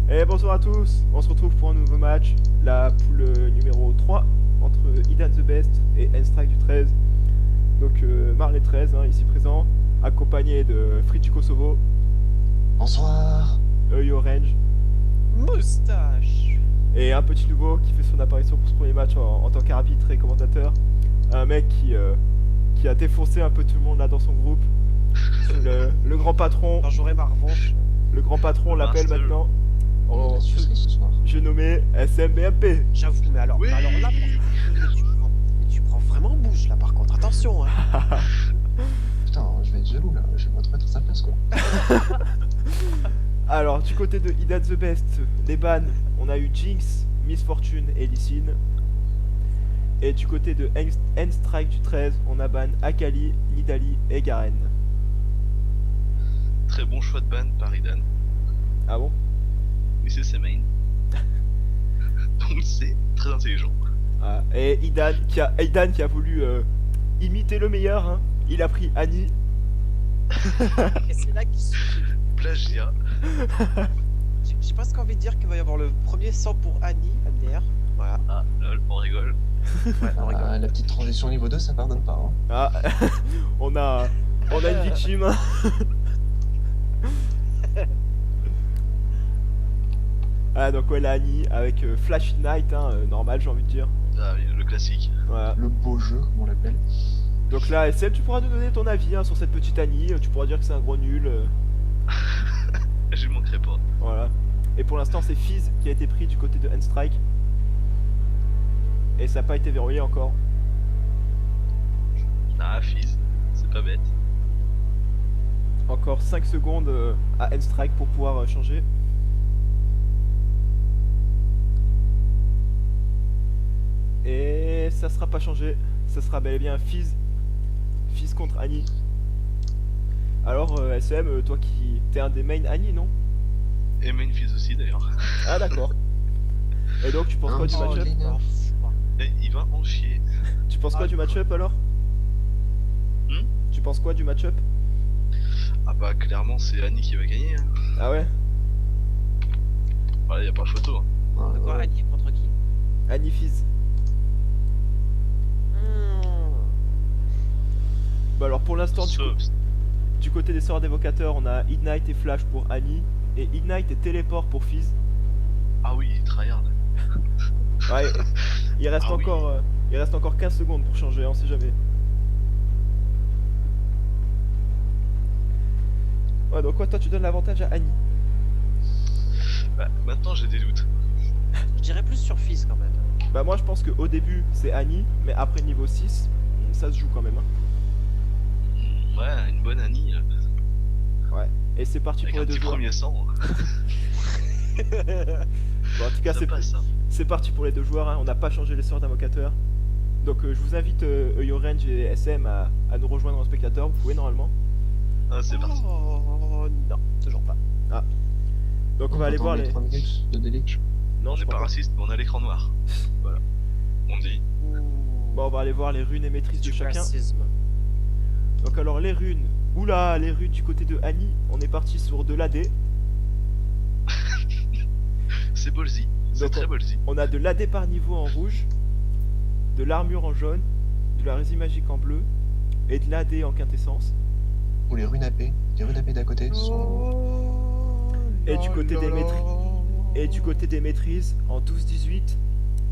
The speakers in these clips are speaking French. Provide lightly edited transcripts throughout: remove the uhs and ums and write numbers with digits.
Et bonsoir à tous, on se retrouve pour un nouveau match, la poule numéro 3 entre Idan the Best et N-Strike du 13. Donc Marley 13 ici présent, accompagné de Free du Kosovo, Bonsoir. Orange Moustache. et un petit nouveau qui fait son apparition pour ce premier match en tant qu'arbitre et commentateur. Un mec qui a défoncé un peu tout le monde là dans son groupe. Le grand patron, Quand j'aurai ma revanche. le grand patron Le l'appelle master. maintenant. On est la sucerie ce soir. J'ai nommé SMBMP. J'avoue, mais alors, Oui. alors là, tu prends vraiment bouche là par contre, attention hein. Putain, je vais être jaloux là, je vais me retrouver à sa place quoi. Alors, du côté de Idan the Best, les bans, on a eu Jinx, Miss Fortune et Lysine. Et du côté de N-Strike du 13, on a ban Akali, Nidalee et Garen. Très bon choix de ban par Idan. Ah bon? Mais c'est ses mains. Donc c'est très intelligent. Ah, et Idan qui a voulu imiter le meilleur, hein. Il a pris Annie. Et c'est là qu'il Plagiat. j'ai presque envie de dire qu'il va y avoir le premier 100 pour Annie, MDR. Voilà. Ah lol, on rigole. Ouais, on rigole. La petite transition niveau 2 ça pardonne pas hein. Ah, on a une victime. Ah, donc ouais, la Annie avec Flash Knight, normal j'ai envie de dire. Ah oui, le classique. Voilà. Le beau jeu comme on l'appelle. Donc là, SM, tu pourras nous donner ton avis sur cette petite Annie. Tu pourras dire que c'est un gros nul. Je manquerai pas. Voilà. Et pour l'instant, c'est Fizz qui a été pris du côté de N-Strike. Et ça n'a pas été verrouillé encore. Ah Fizz, c'est pas bête. Encore 5 secondes à N-Strike pour pouvoir changer. Et ça sera pas changé. Ça sera bel et bien Fizz. Fizz contre Annie. Alors SM, toi qui t'es un des main Annie, non? Et main Fizz aussi d'ailleurs. Ah d'accord. Et donc tu penses quoi du Oh, match-up? Lina. Et il va en chier. Tu penses quoi du match-up alors? Tu penses quoi du match-up? Ah bah clairement c'est Annie qui va gagner. Hein. Ah ouais? Voilà, y a pas photo. Hein. Ah, De quoi, ouais. Annie contre qui? Annie Fizz. Bah alors pour l'instant du côté des sorts d'évocateurs, on a Ignite et Flash pour Annie et Ignite et Téléport pour Fizz. Ah oui, tryhard. Ouais, il reste Ah oui. encore 15 secondes pour changer, on sait jamais. Ouais, donc quoi, toi tu donnes l'avantage à Annie. Bah maintenant j'ai des doutes. Je dirais plus sur Fizz quand même. Bah moi je pense que au début c'est Annie, mais après niveau 6, ça se joue quand même. Ouais, une bonne Annie. Ouais. Et c'est parti Avec pour un les deux petit joueurs. premier sang. Bon, en tout cas Ça passe ça. c'est parti pour les deux joueurs, on n'a pas changé les sorts d'invocateur. Donc je vous invite Orange et SM à nous rejoindre en spectateur, vous pouvez normalement. Ah c'est parti. Oh non, toujours pas. Donc on va aller voir les... 3 minutes de délai. Non, On je n'est crois pas pas. raciste, mais on a l'écran noir. Voilà. On dit. Bon, on va aller voir les runes et maîtrises de Du chacun. racisme. Donc alors les runes. Oula, les runes du côté de Annie, on est parti sur de l'AD. C'est ballsy. C'est Donc, très ballsy. On a de l'AD par niveau en rouge, de l'armure en jaune, de la résine magique en bleu et de l'AD en quintessence. Ou les runes AP. Les runes AP d'à côté sont. Et du côté des Et du côté des maîtrises en 12-18.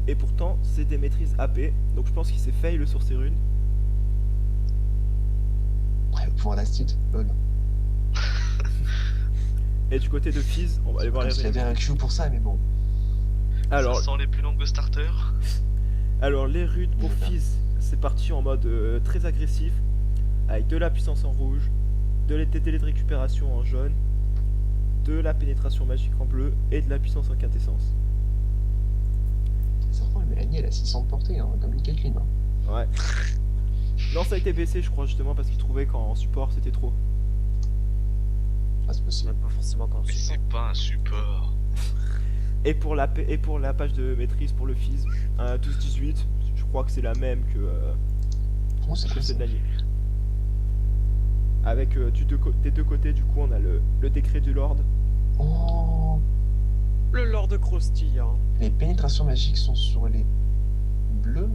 Et pourtant c'est des maîtrises AP. Donc je pense qu'il s'est fail sur ces runes. Ouais, pouvoir d'astite. Lol. Et du côté de Fizz, on va aller voir Comme les s'il y runes. avait un Q pour ça mais bon. Alors, Ça sent les plus longues starters. Alors les runes pour Voilà. Fizz, c'est parti en mode très agressif, avec de la puissance en rouge, des délais de récupération en jaune, de la pénétration magique en bleu et de la puissance en quintessence. Ça prend, mais Annie elle a 600 de portée, hein, comme une Caitlyn. Hein. Ouais. Non, ça a été baissé je crois justement parce qu'ils trouvaient qu'en support c'était trop. Ah, c'est possible. Même pas forcément quand Mais tu c'est pas un support. Et pour la page de maîtrise pour le Fizz, un 12-18, je crois que c'est la même que Oh, c'est que cool ça. celle d'Annie. Avec des deux côtés du coup on a le décret du Lord. Oh, Le Lord croustillant. Les pénétrations magiques sont sur les bleus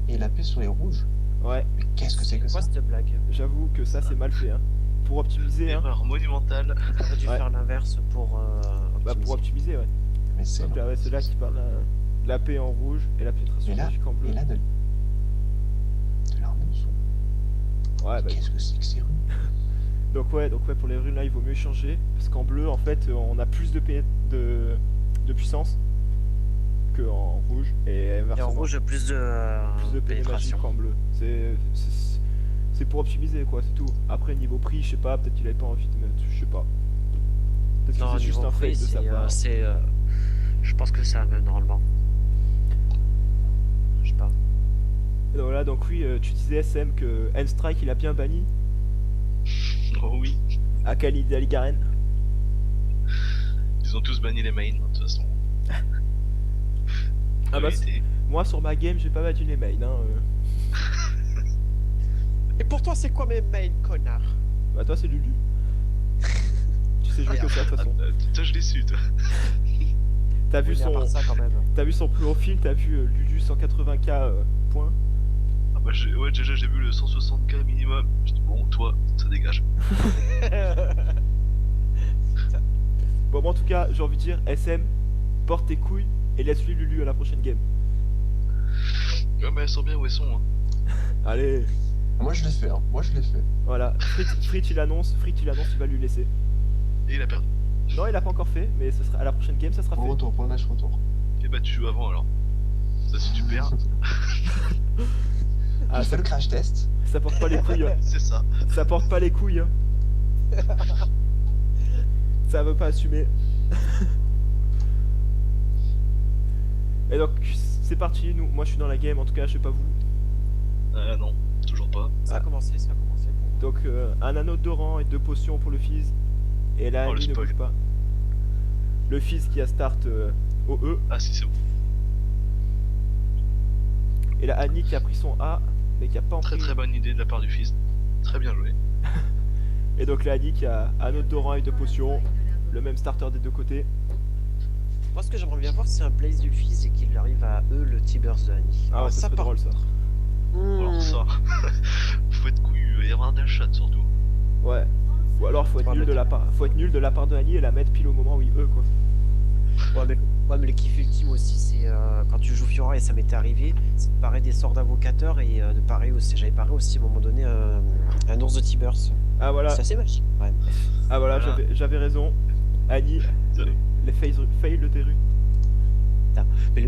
et la paix sur les rouges. Ouais, Mais qu'est-ce que c'est que quoi ça? cette blague? j'avoue que ça c'est mal fait. Hein. Pour optimiser, hein. Erreur monumentale. J'aurais dû Ouais. faire l'inverse pour Bah, pour optimiser. optimiser, ouais. Mais c'est Donc là, ouais, c'est là qui parle de la paix en rouge et la pénétration Et là- magique en bleu. Et là, de l'armure sont. Ouais, bah, Qu'est-ce que c'est que ces runes? donc ouais, pour les runes là, il vaut mieux changer parce qu'en bleu, en fait, on a plus de puissance que en rouge et Et inversement. en rouge, plus de Pénétration magique en bleu. C'est pour optimiser quoi, c'est tout. Après niveau prix, je sais pas, peut-être qu'il avait pas envie de mettre, je sais pas. Peut-être que Non, c'est juste niveau un prix, fake de sa part. je pense que ça amène normalement. Je sais pas. Et donc voilà, donc oui, tu disais SM que N-Strike il a bien banni Oh oui. Akali Daligarren. Ils ont tous banni les mains, de toute façon. Ah bah, Vérité. moi sur ma game, j'ai pas battu les mains. Hein. Et pour toi, c'est quoi mes mails, connard? Bah toi c'est Lulu. Tu sais jouer que ça de toute façon. Toi, je l'ai su, toi. T'as vu Oui, mais à son, part ça, quand même. t'as vu son profil, t'as vu Lulu 180k points. Ah bah, ouais, déjà, j'ai vu le 160K minimum. Je dis, bon, toi, ça dégage. Bon, moi, en tout cas, j'ai envie de dire, SM, porte tes couilles et laisse-lui Lulu à la prochaine game. Ouais, mais elles sont bien où elles sont, hein. Allez, Moi je l'ai fait, hein. Moi je l'ai fait. voilà. Frit il annonce, il va lui laisser. Et il a perdu. Non, il a pas encore fait, mais ce sera, à la prochaine game, ça sera Pour le fait. retour, pour le match retour. Et bah, tu joues avant alors. Ça, si tu perds, Ah, Je fais le crash test. ça porte pas les couilles. Hein. c'est ça. Ça porte pas les couilles. Hein. Ça veut pas assumer. Et donc, c'est parti. Moi, je suis dans la game. En tout cas, je sais pas vous. Non, toujours pas. Ça a commencé, ça a commencé. Donc, un anneau d'Oran et 2 potions pour le Fizz. Et là, Oh, le Annie ne spoil. bouge pas. Le Fizz qui a start au E. Ah, si, c'est bon. Et là, Annie qui a pris son A, mais qui a pas en Très pris. très bonne idée de la part du fils. Très bien joué. Et donc là, Annie qui a un autre d'Oran et 2 potions. Le même starter des deux côtés. Moi, ce que j'aimerais bien voir, c'est un place du fils et qu'il arrive à eux le T-Burst de Annie. Ah ouais, Alors, ça serait par drôle ça. Alors ça, faut être couillu, il va y avoir des shots surtout. Ouais. Ou alors faut être Ouais, nul mais de la part. Faut être nul de la part de Annie et la mettre pile au moment où il quoi. Ouais, mais le kiff ultime aussi, c'est quand tu joues Fiora, et ça m'était arrivé, c'est de parer des sorts d'invocateur et de parer aussi. J'avais paré aussi à un moment donné un ours de T-Burst. Ah voilà. C'est assez magique, ouais. Ah voilà, Voilà. j'avais raison. Annie, Désolé. les fails de tes rues.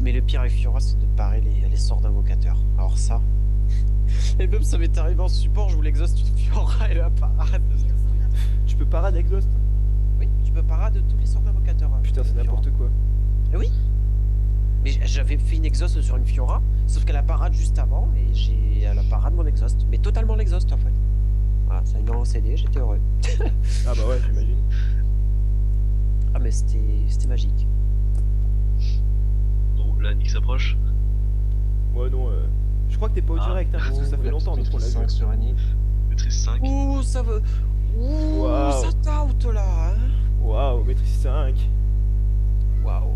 Mais le pire avec Fiora, c'est de parer les sorts d'invocateur. Alors ça. Et même ça m'était arrivé en support, je voulais exhaust une Fiora et la parade. Tu peux parade exhaust. Oui, tu peux parade tous les sorts d'invocateur. Putain, c'est n'importe quoi. Mais j'avais fait une exhaust sur une Fiora, sauf qu'elle a parade juste avant et elle a parade mon exhaust. Mais totalement l'exhaust en fait. Voilà, ça a mis en CD, j'étais heureux. Ah bah ouais, j'imagine. Ah mais c'était magique. Bon, là, Nick s'approche. Ouais non, je crois que t'es pas au Ah. direct hein, parce que ça fait longtemps donc on l'a vu. 5 sur Annie. Maîtrise 5. Ouh, ça veut. Ouh, Waouh. ça tout là, hein. Waouh, maîtrise 5. Waouh.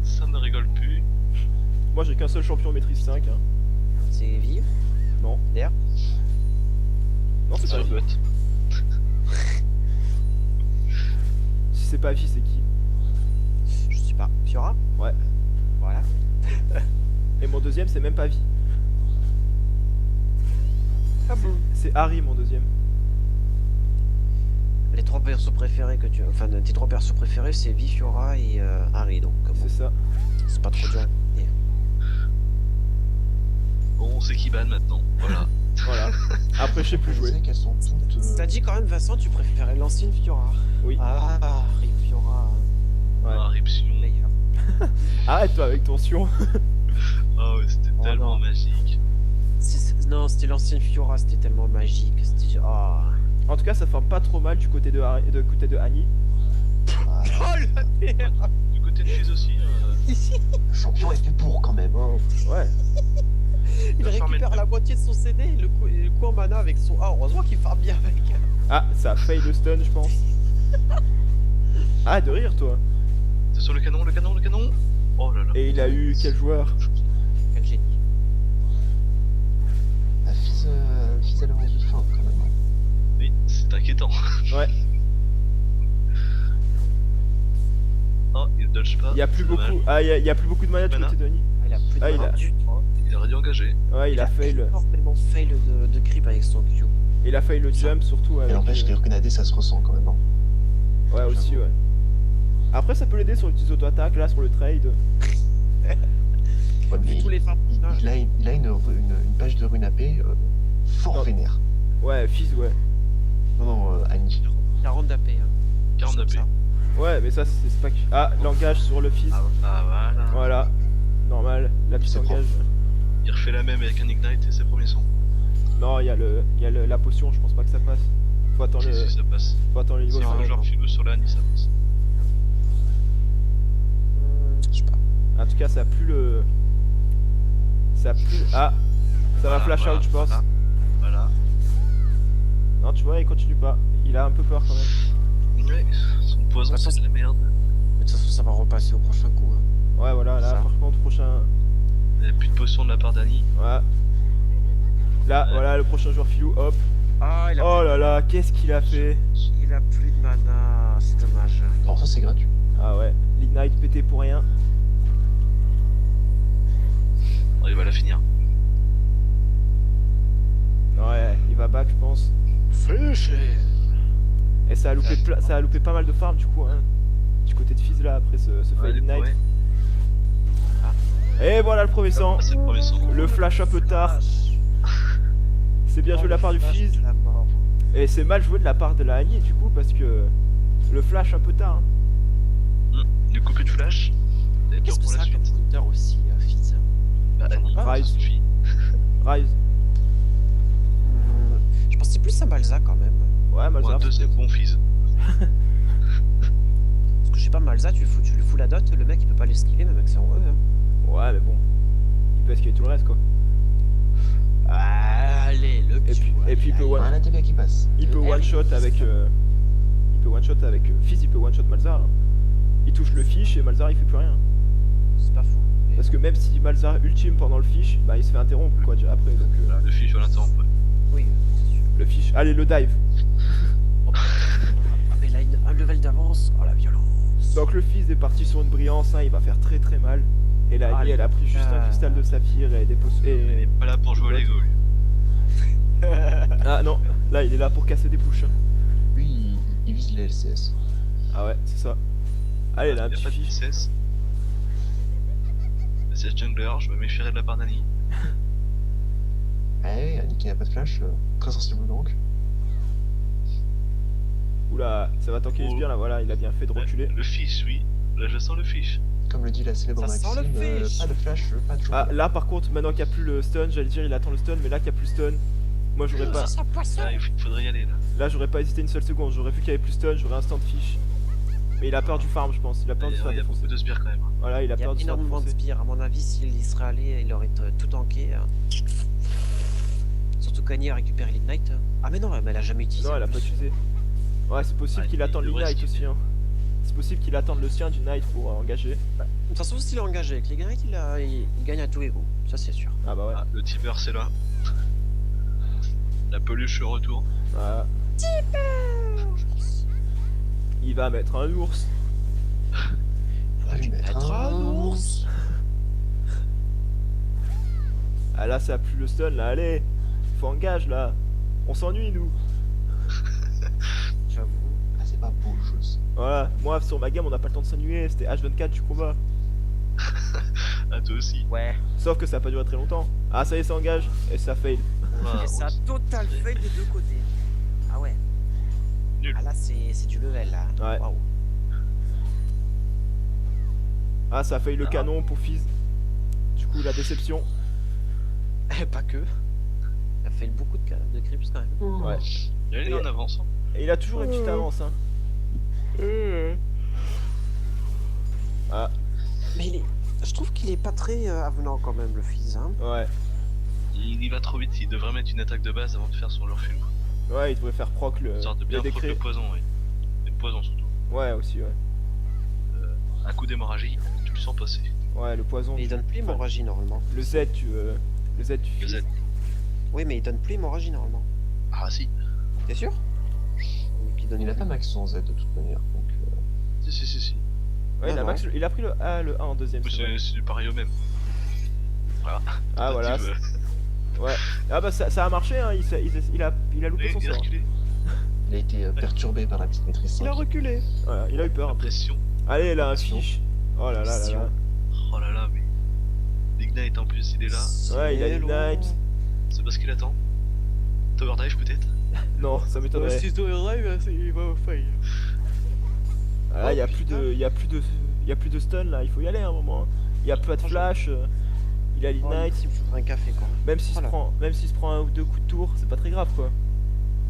Ça ne rigole plus. Moi j'ai qu'un seul champion maîtrise 5 hein. C'est vive. Non. D'ailleurs. Non, c'est Sur pas le lui. bot. Si c'est pas vie, c'est qui? Je sais pas. Fiora. Ouais. Voilà. Et mon deuxième, c'est même pas vie. Ah bon. C'est Harry mon deuxième. Les trois persos préférés que tu. Enfin, tes trois persos préférés, c'est Vi, Fiora et Harry, donc bon, C'est ça. c'est pas trop dur. Et- Bon, on sait qui ban maintenant. Voilà. Voilà. Après, je sais plus Je jouer. sais qu'elles sont toutes. T'as dit quand même, Vincent, tu préférais l'ancienne Fiora. Oui. Ah, Rip Fiora. Ouais. Ah, Ripsion. Meilleur. Arrête-toi avec ton sion. Ah ouais, c'était Oh tellement non. magique. Non, c'était l'ancienne Fiora, c'était tellement magique. C'était. Ah. En tout cas, ça forme pas trop mal du côté de Annie. Ah, Oh la merde. Du côté de Fizz aussi. le champion est fait pour quand même. Hein. Ouais. Il Le farm récupère and- la moitié de son CD et le coup en mana avec son. Ah, heureusement qu'il farme bien avec. Ah, ça a fail le stun, je pense. Arrête de rire, toi. Attention le canon, le canon, le canon. Oh là là. Et il a eu quel joueur? Quel génie. La fils à l'avance du fin quand même. Oui, c'est inquiétant. Ouais. Oh, il dodge pas. Il y a plus c'est dommage. beaucoup. Ah, il y a plus beaucoup de mana du Mana. côté de Denis. Ah, il a plus de Ah, il mana a- du tout. Oh, il aurait dû engager. Ouais, il a fail. énormément fail de creep avec son Q. Il a fail le jump surtout Et avec. n'empêche, les grenadés, ça se ressent quand même. Hein. Ouais, aussi, J'avoue. ouais. Après, ça peut l'aider sur les petites auto-attaques, là, sur le trade. Ouais, mais Tous les farms. il a une page de rune AP fort Non. vénère. Ouais, Fizz, ouais. Non, Annie. 40 d'AP. Hein. 40 Comme AP. ça. Ouais, mais ça, c'est pas. Ah, l'engage sur le Fizz. Ah voilà. Voilà. Normal, la petite C'est engage. Il refait la même avec un Ignite et ses premiers sons. Non, il y a la potion, je pense pas que ça passe. Faut attendre Si, le, si, ça passe. faut attendre le niveau Si Non, un 5. joueur filou sur la Annie, ça passe. Je sais pas. En tout cas, ça a plus le. Ça a plus. Ah, ça va Voilà, flash out, je pense. Voilà. Non, tu vois, il continue pas. Il a un peu peur quand même. Ouais, son poison, De toute c'est façon, de la merde. Mais de toute façon, ça va repasser au prochain coup. Hein. Ouais, voilà, là, Ça. par contre, prochain. Il n'y a plus de potion de la part d'Annie. Ouais. Là, Ouais. voilà, le prochain joueur filou, hop. Ah, il a, Oh là là, qu'est-ce qu'il a fait? il a plus de mana. C'est dommage. Alors ça, c'est gratuit. Ah ouais, l'ignite pété pour rien. Oh, il va la finir. Ouais, il va back, je pense. Et ça a loupé, ça a loupé pas mal de farm du coup, hein. Du côté de Fizz là, après ce Ouais, fail les ignite. points. Et voilà le premier sang. Ah, c'est le premier son. Le flash un peu tard. C'est bien joué de la part du Fizz. La mort. Et c'est mal joué de la part de la Annie du coup, parce que le flash un peu tard. Hein. Du coup, plus de flash. Et Qu'est-ce que pour ça la a comme suite. counter aussi, Fizz? Bah, Annie, Rise. ça suffit. Rise. Je pensais plus à Malza quand même. Ouais, Pour un Malzarf. deuxième bon fils. Parce que je sais pas, Malza, tu lui fous la dot, le mec il peut pas l'esquiver, même avec son E. Hein. Ouais, mais bon. Il peut esquiver tout le reste quoi. Allez, le Et puis, Q, et puis il peut Ouais, one, un ATB qui passe. il peut one shot avec. Il peut one shot avec. Fizz, il peut one shot Malzar. Hein. Il touche le fish et Malzar il fait plus rien. C'est pas fou. Mais- Parce que même si Malzar ultime pendant le fish, bah il se fait interrompre quoi déjà après. Donc Voilà, le fiche, on l'attend. Ouais. Oui, c'est sûr. le fish. Allez, le dive. Ah, mais il a un level d'avance. Oh la violence. Donc le fils est parti sur une brillance, hein, il va faire très très mal. Et la Annie, elle a pris juste un cristal de saphir et des Il est et... pas là pour jouer à Lego, lui. Ah non, là il est là pour casser des bouches. Hein. Lui, il vise les LCS. Ah ouais, c'est ça. Allez, là un Il y a petit pas de fish. DCS. C'est jungler, je me méfierais de la part d'Annie. Ouais, Annie qui n'a pas de flash, très sensible donc. Oula, ça va tanker Oh. bien là, voilà, il a bien fait de reculer. Le fiche, oui. Là, je sens le fiche. Comme le dit la célèbre Ça sent Maxime, le fish. pas de flash, pas de jour. Ah là par contre, maintenant qu'il n'y a plus le stun, j'allais dire il attend le stun, mais là qu'il n'y a plus le stun, moi j'aurais pas... C'est ça, poisson. Là, il faudrait y aller, là. Là j'aurais pas hésité une seule seconde, j'aurais vu qu'il y avait plus de stun, j'aurais instant fish. Mais il a peur du farm je pense, il a peur de se faire Il y a beaucoup défoncer. de sbires quand même. Voilà, il a Il y peur a de se faire énormément de défoncer. spires. À mon avis, s'il y serait allé, il aurait tout tanké. Hein. Surtout qu'Annie a récupéré l'Ignite. Ah, mais non, mais elle a jamais utilisé. Non, elle a en pas plus. utilisé. Ouais, c'est possible Ah, qu'il il attende devrait l'ignite skipper. aussi. Hein. C'est possible qu'il attende le sien du Knight pour engager. De toute façon, s'il est engagé avec l'Ignite, il gagne à tous les coups. Ça, c'est sûr. Ah bah ouais. Ah, le Tiber, c'est là. La peluche au retour. Voilà. Il va mettre un ours. Va lui mettre Être un ours. Ah là, ça a plus le stun là. Allez, faut engage là. On s'ennuie nous. J'avoue. Ah, c'est pas beau le jeu. Ça. Voilà, moi sur ma game, on n'a pas le temps de s'ennuyer. C'était H24 du combat. Ah, toi aussi. Ouais. Sauf que ça a pas duré très longtemps. Ah, ça y est, ça engage. Et ça fail. Ah, Et ça a total fail des deux côtés. Ah ouais. Nul. Ah là, c'est du level là. Ouais. Waouh. Ah, ça a fail le Ah. canon pour Fizz. Du coup, la déception. Pas que. Il a fait beaucoup de creeps quand même. Ouais. Il est en avance. Et il a toujours une petite avance. Hein. Ah, Mais je trouve qu'il est pas très avenant quand même, le fils. Hein. ouais. Il y va trop vite, il devrait mettre une attaque de base avant de faire son Lurful. Ouais, il devrait faire proc le Une sorte de bien proc de décret. poison, oui. Et de poison surtout. Ouais, aussi, ouais. un coup d'hémorragie, tu le sens passer. Ouais, le poison. Mais il donne plus hémorragie normalement. Le Z, tu veux. Le Z, tu Le files. Z. Oui, mais il donne plus hémorragie normalement. Ah si, T'es sûr? Il donne Il a pas max son Z de toute manière, donc... si. Ouais, Non, non. il a pris le A en deuxième. Mais c'est vrai. c'est pareil au même. Voilà. Ah voilà. Tu veux- Ouais. Ah bah ça a marché, hein. Il a loupé son Il a sort. reculé. Il a été perturbé par la petite maîtrise 5. reculé. Voilà, il a eu peur. Impression. Allez, là, un fiche. Oh là là là là. Oh là là, mais. L'Ignite en plus, il est là. Ouais, il a Ignite. C'est parce qu'il attend. Tower Dive peut-être. Non, ça m'étonnerait. il va fail. Ah, là, il y a plus de stun là, il faut y aller à un moment. Hein. Il y a pas de flash. Il a l'Ignite. Il me faudrait un café quoi. Même s'il Voilà. se prend un ou deux coups de tour, c'est pas très grave quoi.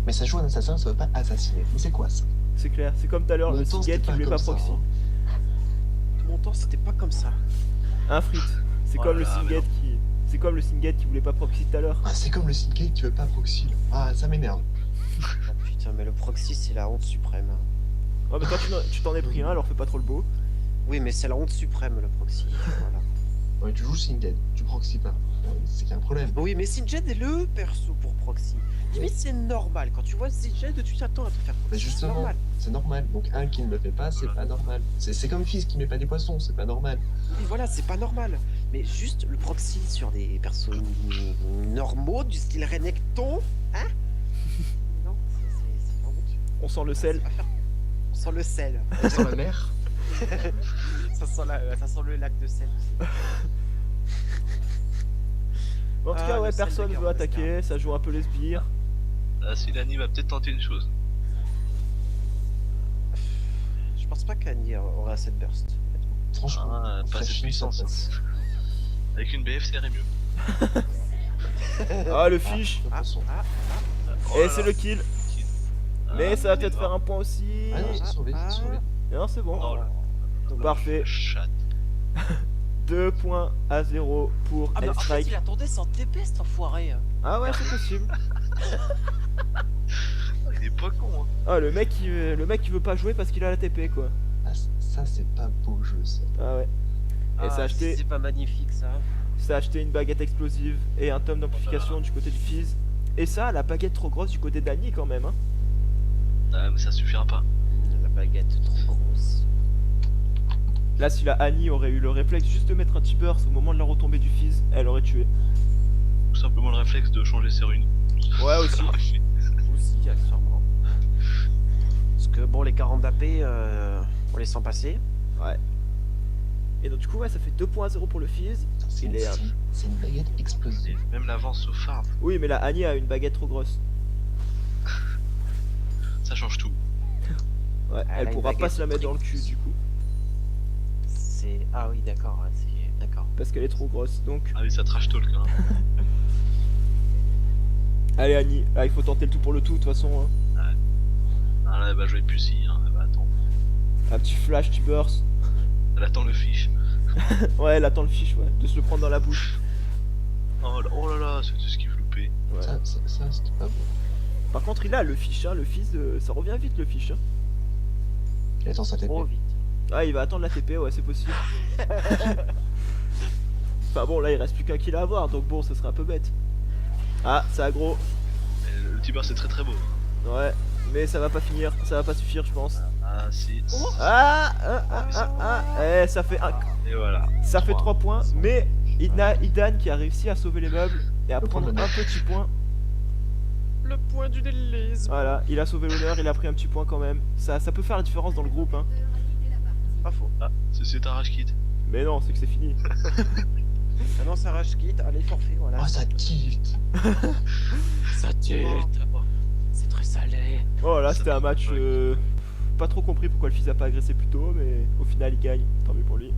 Mais ça joue un assassin, ça veut pas assassiner. Mais c'est quoi ça? C'est clair. C'est comme tout à l'heure, En le même temps, Singate c'était qui voulait pas comme ça, proxy. hein. Tout mon temps c'était pas comme ça. Un Frit. C'est Oh comme là le là, Singate qui. C'est comme le Singate qui voulait pas proxy tout à l'heure. Ah, c'est comme le Syndicate, tu veux pas proxy. Là. Ah, ça m'énerve. Oh, putain, mais le proxy c'est la honte suprême. Oh mais toi tu t'en es pris un, alors fais pas trop le beau. Oui, mais c'est la honte suprême le proxy. Voilà. Ouais, tu joues Syndicate, tu proxy pas. C'est qu'il y a un problème. Oui, mais Sinjed est le perso pour proxy. Limite, c'est normal. Quand tu vois Sinjed, tu t'attends à te faire proxy. Mais C'est justement, normal. c'est normal. Donc un qui ne le fait pas, c'est pas normal. C'est comme Fils qui met pas des poissons, c'est pas normal. Oui, voilà, c'est pas normal. Mais juste le proxy sur des persos normaux, du style Renekton, hein? Non, c'est la honte. On sent le sel. C'est pas faire- On sent le sel. Ça sent la mer. ça sent le lac de sel. En tout Ah, cas, le ouais, sel de personne veut Garonne, attaquer, ça joue un peu les sbires. Silani va peut-être tenter une chose. Je pense pas qu'Annie aurait assez de burst. honnêtement. Franchement, Ah, pas cette Flash, puissance. ça passe. Avec une BF, ça irait mieux. Ah, le fiche. De toute façon. Oh Et là c'est là. le kill. Ah, Mais ça va il est peut-être faire mort. un point aussi. Ah non, c'est sauvé, c'est sauvé. Non, c'est bon. Oh là. Dommage. Parfait. Chatte. 2 points à 0 pour Ah, mais en fait, N-Strike. il attendait sans TP cet enfoiré. Ah ouais, c'est possible. Il est pas con, hein. Ah, le mec il veut pas jouer parce qu'il a la TP quoi. Ah, ça, c'est pas beau jeu, ça. Ah ouais. Et ça a acheté, C'est pas magnifique ça. une baguette explosive et un tome d'amplification du côté du Fizz. Et ça, la baguette trop grosse du côté d'Annie quand même. Hein. Ah, mais ça suffira pas. La baguette trop grosse. Là, si la Annie aurait eu le réflexe juste de mettre un T-Burst au moment de la retombée du Fizz, elle aurait tué. Tout simplement le réflexe de changer ses runes. Ouais, aussi. Ça aurait fait. Aussi, accessoirement. Parce que bon, les 40 d'AP, on les sent passer. Ouais. Et donc du coup, ouais, ça fait 2 points à 0 pour le Fizz. C'est Il est, c'est une baguette explosive. Et même l'avance au farm, Oui, mais la Annie a une baguette trop grosse. ça change tout. Ouais, Elle elle a une pourra pas baguette se la mettre dans le cul très- du coup. C'est. Ah oui, d'accord, ouais, c'est. D'accord. Parce qu'elle est trop grosse. Donc, Ah oui, ça trash talk, hein. allez Annie, là il faut tenter le tout pour le tout de toute façon. Hein. Ah là, elle va jouer Pussy, hein. Elle va attendre. Un petit flash, T-Burst. Elle attend le fiche. Ouais, elle attend le fiche, ouais, de se le prendre dans la bouche. Oh là là, c'est tout ce qu'il veut louper. Ouais. Ça, c'était pas beau. Par contre, il a le fiche, hein, le Fizz, ça revient vite le fiche. Hein. Il attend sa TP. Trop vite. Ah, il va attendre la TP, ouais, c'est possible. Enfin bon, là il reste plus qu'un kill à avoir, donc bon, ce serait un peu bête. Ah, c'est aggro. Mais le Tiber, c'est très très beau. Ouais, mais ça va pas finir, ça va pas suffire, je pense. Ah, si. Eh, ça fait Et voilà. ça fait 3 Trois. points, mais Idan qui a réussi à sauver les meubles et à Le prendre point un d'honneur. petit point. Le point du délice. Voilà, il a sauvé l'honneur, il a pris un petit point quand même. Ça peut faire la différence dans le groupe, hein. Pas faux. Ah, c'est un rage kit. Mais non, c'est que c'est fini. Maintenant, ça rage quitte. Allez, forfait, voilà. Oh, ça tilt. Ça tilt. C'est très salé. Oh là, Ça c'était un fait match ouais. pas trop compris pourquoi le Fizz a pas agressé plus tôt, mais au final il gagne, tant mieux pour lui.